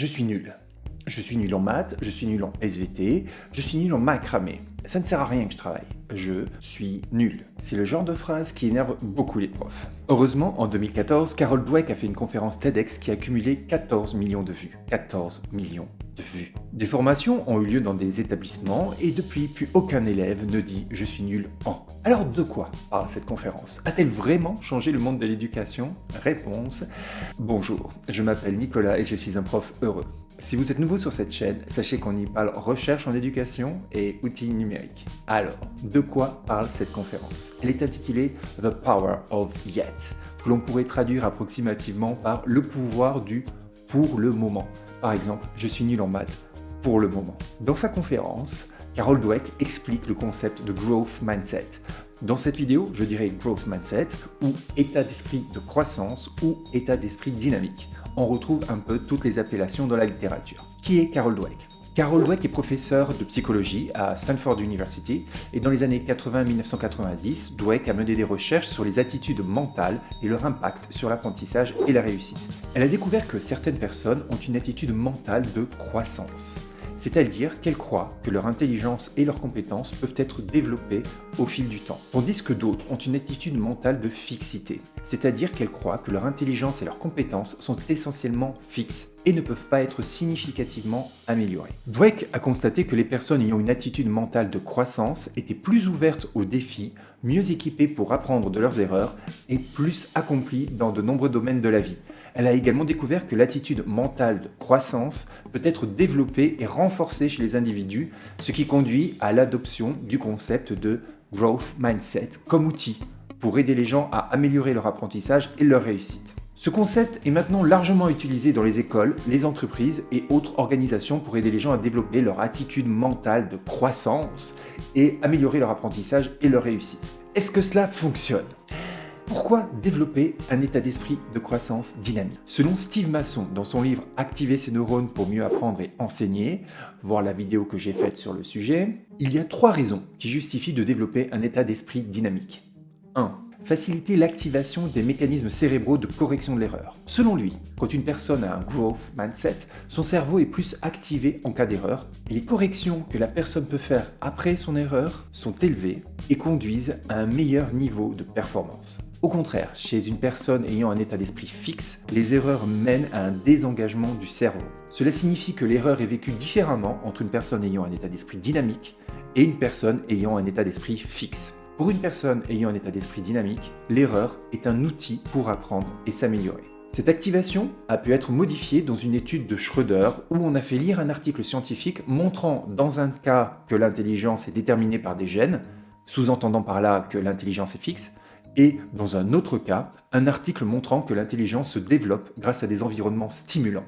je suis nul. Je suis nul en maths, je suis nul en SVT, je suis nul en macramé. Ça ne sert à rien que je travaille. Je suis nul. C'est le genre de phrase qui énerve beaucoup les profs. Heureusement, en 2014, Carol Dweck a fait une conférence TEDx qui a cumulé 14 millions de vues. 14 millions de vues. Des formations ont eu lieu dans des établissements et depuis, plus aucun élève ne dit « je suis nul en ». Alors de quoi parle cette conférence? A-t-elle vraiment changé le monde de l'éducation? Réponse: bonjour, je m'appelle Nicolas et je suis un prof heureux. Si vous êtes nouveau sur cette chaîne, sachez qu'on y parle recherche en éducation et outils numériques. Alors, de quoi parle cette conférence? Elle est intitulée « The Power of Yet », que l'on pourrait traduire approximativement par « le pouvoir du pour le moment ». Par exemple, je suis nul en maths pour le moment. Dans sa conférence, Carol Dweck explique le concept de growth mindset. Dans cette vidéo, je dirais growth mindset ou état d'esprit de croissance ou état d'esprit dynamique. On retrouve un peu toutes les appellations dans la littérature. Qui est Carol Dweck? Carol Dweck est professeur de psychologie à Stanford University et dans les années 80-1990, Dweck a mené des recherches sur les attitudes mentales et leur impact sur l'apprentissage et la réussite. Elle a découvert que certaines personnes ont une attitude mentale de croissance. C'est-à-dire qu'elles croient que leur intelligence et leurs compétences peuvent être développées au fil du temps, tandis que d'autres ont une attitude mentale de fixité, c'est-à-dire qu'elles croient que leur intelligence et leurs compétences sont essentiellement fixes et ne peuvent pas être significativement améliorées. Dweck a constaté que les personnes ayant une attitude mentale de croissance étaient plus ouvertes aux défis, mieux équipées pour apprendre de leurs erreurs et plus accomplies dans de nombreux domaines de la vie. Elle a également découvert que l'attitude mentale de croissance peut être développée et renforcée chez les individus, ce qui conduit à l'adoption du concept de growth mindset comme outil pour aider les gens à améliorer leur apprentissage et leur réussite. Ce concept est maintenant largement utilisé dans les écoles, les entreprises et autres organisations pour aider les gens à développer leur attitude mentale de croissance et améliorer leur apprentissage et leur réussite. Est-ce que cela fonctionne ? Pourquoi développer un état d'esprit de croissance dynamique? Selon Steve Masson, dans son livre « Activer ses neurones pour mieux apprendre et enseigner », voir la vidéo que j'ai faite sur le sujet, il y a 3 raisons qui justifient de développer un état d'esprit dynamique. 1. Faciliter l'activation des mécanismes cérébraux de correction de l'erreur. Selon lui, quand une personne a un growth mindset, son cerveau est plus activé en cas d'erreur et les corrections que la personne peut faire après son erreur sont élevées et conduisent à un meilleur niveau de performance. Au contraire, chez une personne ayant un état d'esprit fixe, les erreurs mènent à un désengagement du cerveau. Cela signifie que l'erreur est vécue différemment entre une personne ayant un état d'esprit dynamique et une personne ayant un état d'esprit fixe. Pour une personne ayant un état d'esprit dynamique, l'erreur est un outil pour apprendre et s'améliorer. Cette activation a pu être modifiée dans une étude de Schroeder où on a fait lire un article scientifique montrant dans un cas que l'intelligence est déterminée par des gènes, sous-entendant par là que l'intelligence est fixe, et dans un autre cas, un article montrant que l'intelligence se développe grâce à des environnements stimulants,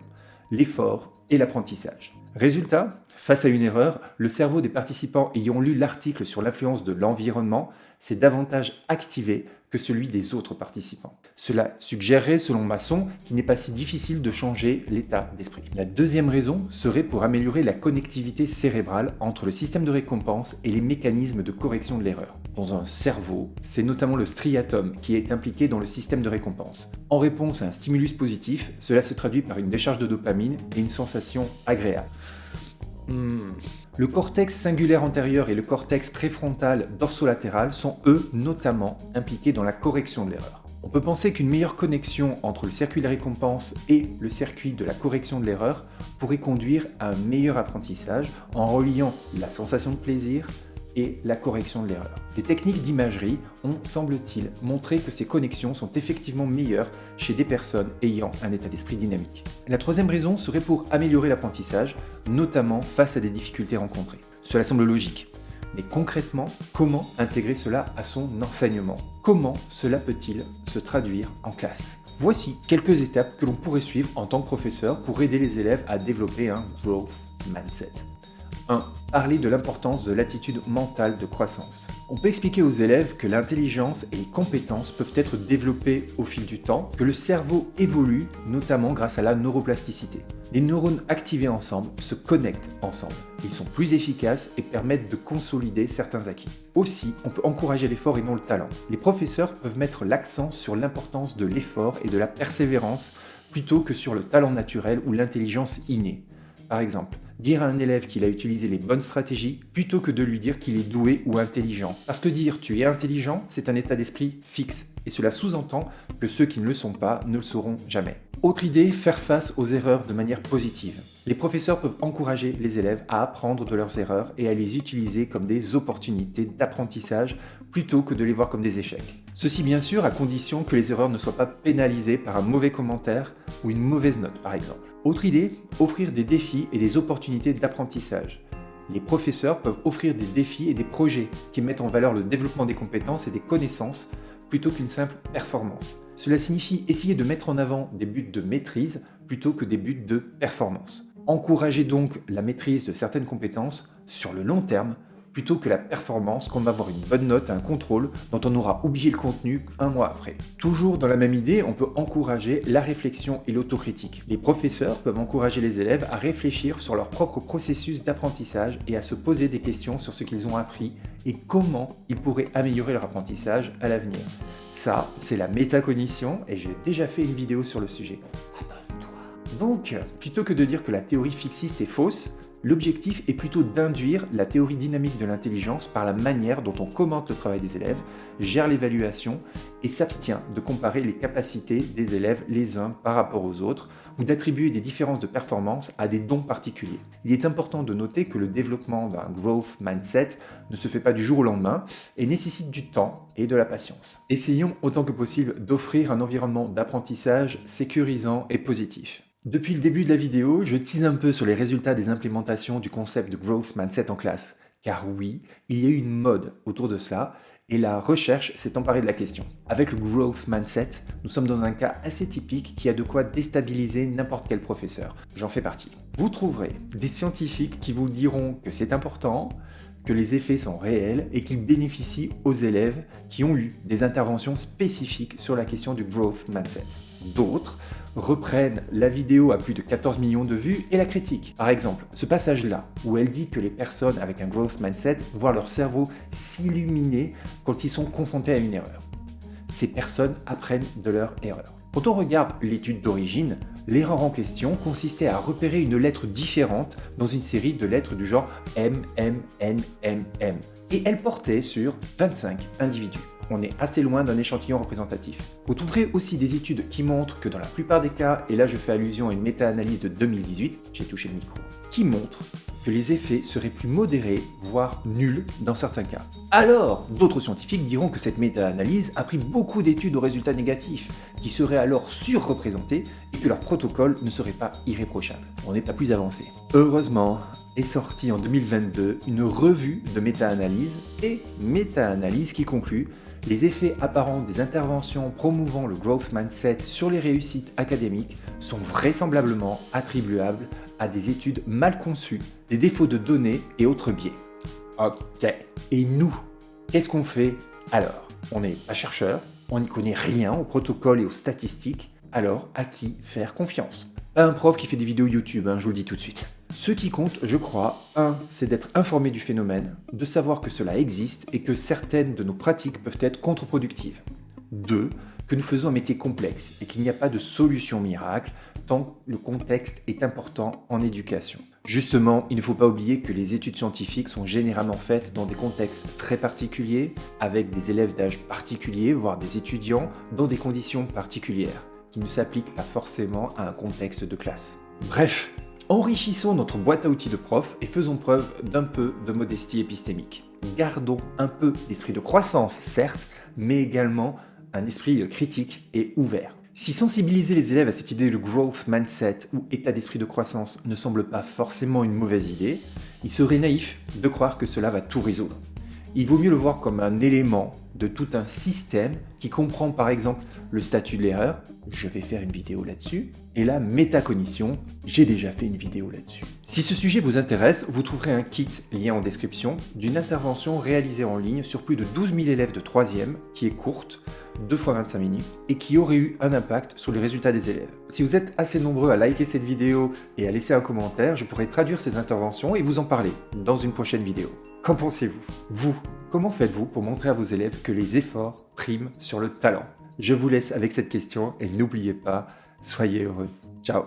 l'effort et l'apprentissage. Résultat, face à une erreur, le cerveau des participants ayant lu l'article sur l'influence de l'environnement s'est davantage activé que celui des autres participants. Cela suggérerait, selon Masson, qu'il n'est pas si difficile de changer l'état d'esprit. La deuxième raison serait pour améliorer la connectivité cérébrale entre le système de récompense et les mécanismes de correction de l'erreur. Dans un cerveau, c'est notamment le striatum qui est impliqué dans le système de récompense. En réponse à un stimulus positif, cela se traduit par une décharge de dopamine et une sensation agréable. Le cortex singulaire antérieur et le cortex préfrontal dorsolatéral sont eux notamment impliqués dans la correction de l'erreur. On peut penser qu'une meilleure connexion entre le circuit de récompense et le circuit de la correction de l'erreur pourrait conduire à un meilleur apprentissage en reliant la sensation de plaisir et la correction de l'erreur. Des techniques d'imagerie ont, semble-t-il, montré que ces connexions sont effectivement meilleures chez des personnes ayant un état d'esprit dynamique. La troisième raison serait pour améliorer l'apprentissage, notamment face à des difficultés rencontrées. Cela semble logique. Mais concrètement, comment intégrer cela à son enseignement? Comment cela peut-il se traduire en classe? Voici quelques étapes que l'on pourrait suivre en tant que professeur pour aider les élèves à développer un growth mindset. 1. Parler de l'importance de l'attitude mentale de croissance. On peut expliquer aux élèves que l'intelligence et les compétences peuvent être développées au fil du temps, que le cerveau évolue notamment grâce à la neuroplasticité. Les neurones activés ensemble se connectent ensemble. Ils sont plus efficaces et permettent de consolider certains acquis. Aussi, on peut encourager l'effort et non le talent. Les professeurs peuvent mettre l'accent sur l'importance de l'effort et de la persévérance plutôt que sur le talent naturel ou l'intelligence innée. Par exemple, dire à un élève qu'il a utilisé les bonnes stratégies plutôt que de lui dire qu'il est doué ou intelligent. Parce que dire tu es intelligent, c'est un état d'esprit fixe, et cela sous-entend que ceux qui ne le sont pas ne le seront jamais. Autre idée, faire face aux erreurs de manière positive. Les professeurs peuvent encourager les élèves à apprendre de leurs erreurs et à les utiliser comme des opportunités d'apprentissage plutôt que de les voir comme des échecs. Ceci bien sûr à condition que les erreurs ne soient pas pénalisées par un mauvais commentaire ou une mauvaise note par exemple. Autre idée, offrir des défis et des opportunités d'apprentissage. Les professeurs peuvent offrir des défis et des projets qui mettent en valeur le développement des compétences et des connaissances plutôt qu'une simple performance. Cela signifie essayer de mettre en avant des buts de maîtrise plutôt que des buts de performance. Encourager donc la maîtrise de certaines compétences sur le long terme plutôt que la performance comme avoir une bonne note à un contrôle dont on aura oublié le contenu un mois après. Toujours dans la même idée, on peut encourager la réflexion et l'autocritique. Les professeurs peuvent encourager les élèves à réfléchir sur leur propre processus d'apprentissage et à se poser des questions sur ce qu'ils ont appris et comment ils pourraient améliorer leur apprentissage à l'avenir. Ça, c'est la métacognition et j'ai déjà fait une vidéo sur le sujet. Abonne-toi. Donc, plutôt que de dire que la théorie fixiste est fausse, l'objectif est plutôt d'induire la théorie dynamique de l'intelligence par la manière dont on commente le travail des élèves, gère l'évaluation et s'abstient de comparer les capacités des élèves les uns par rapport aux autres ou d'attribuer des différences de performance à des dons particuliers. Il est important de noter que le développement d'un growth mindset ne se fait pas du jour au lendemain et nécessite du temps et de la patience. Essayons autant que possible d'offrir un environnement d'apprentissage sécurisant et positif. Depuis le début de la vidéo, je tease un peu sur les résultats des implémentations du concept de growth mindset en classe. Car oui, il y a eu une mode autour de cela et la recherche s'est emparée de la question. Avec le growth mindset, nous sommes dans un cas assez typique qui a de quoi déstabiliser n'importe quel professeur. J'en fais partie. Vous trouverez des scientifiques qui vous diront que c'est important, que les effets sont réels et qu'ils bénéficient aux élèves qui ont eu des interventions spécifiques sur la question du growth mindset. D'autres reprennent la vidéo à plus de 14 millions de vues et la critiquent. Par exemple, ce passage-là, où elle dit que les personnes avec un growth mindset voient leur cerveau s'illuminer quand ils sont confrontés à une erreur. Ces personnes apprennent de leur erreur. Quand on regarde l'étude d'origine, l'erreur en question consistait à repérer une lettre différente dans une série de lettres du genre M, M, N, M, M. Et elle portait sur 25 individus. On est assez loin d'un échantillon représentatif. Vous trouverez aussi des études qui montrent que dans la plupart des cas, et là je fais allusion à une méta-analyse de 2018, j'ai touché le micro, qui montrent que les effets seraient plus modérés, voire nuls dans certains cas. Alors, d'autres scientifiques diront que cette méta-analyse a pris beaucoup d'études aux résultats négatifs, qui seraient alors surreprésentés et que leur protocole ne serait pas irréprochable. On n'est pas plus avancé. Heureusement, est sortie en 2022 une revue de méta-analyse et méta-analyse qui conclut les effets apparents des interventions promouvant le growth mindset sur les réussites académiques sont vraisemblablement attribuables à des études mal conçues, des défauts de données et autres biais. Ok. Et nous, qu'est-ce qu'on fait alors? On n'est pas chercheur, on n'y connaît rien au protocole et aux statistiques, alors à qui faire confiance? Pas un prof qui fait des vidéos YouTube, je vous le dis tout de suite. Ce qui compte, je crois, 1, c'est d'être informé du phénomène, de savoir que cela existe et que certaines de nos pratiques peuvent être contre-productives. 2, que nous faisons un métier complexe et qu'il n'y a pas de solution miracle tant que le contexte est important en éducation. Justement, il ne faut pas oublier que les études scientifiques sont généralement faites dans des contextes très particuliers, avec des élèves d'âge particulier, voire des étudiants, dans des conditions particulières, qui ne s'appliquent pas forcément à un contexte de classe. Bref, enrichissons notre boîte à outils de prof et faisons preuve d'un peu de modestie épistémique. Gardons un peu d'esprit de croissance, certes, mais également un esprit critique et ouvert. Si sensibiliser les élèves à cette idée de growth mindset ou état d'esprit de croissance ne semble pas forcément une mauvaise idée, il serait naïf de croire que cela va tout résoudre. Il vaut mieux le voir comme un élément de tout un système qui comprend par exemple le statut de l'erreur, je vais faire une vidéo là-dessus, et la métacognition, j'ai déjà fait une vidéo là-dessus. Si ce sujet vous intéresse, vous trouverez un kit lien en description d'une intervention réalisée en ligne sur plus de 12 000 élèves de 3e qui est courte, 2 fois 25 minutes, et qui aurait eu un impact sur les résultats des élèves. Si vous êtes assez nombreux à liker cette vidéo et à laisser un commentaire, je pourrai traduire ces interventions et vous en parler dans une prochaine vidéo. Qu'en pensez-vous? Vous, comment faites-vous pour montrer à vos élèves que les efforts priment sur le talent? Je vous laisse avec cette question et n'oubliez pas, Soyez heureux. Ciao.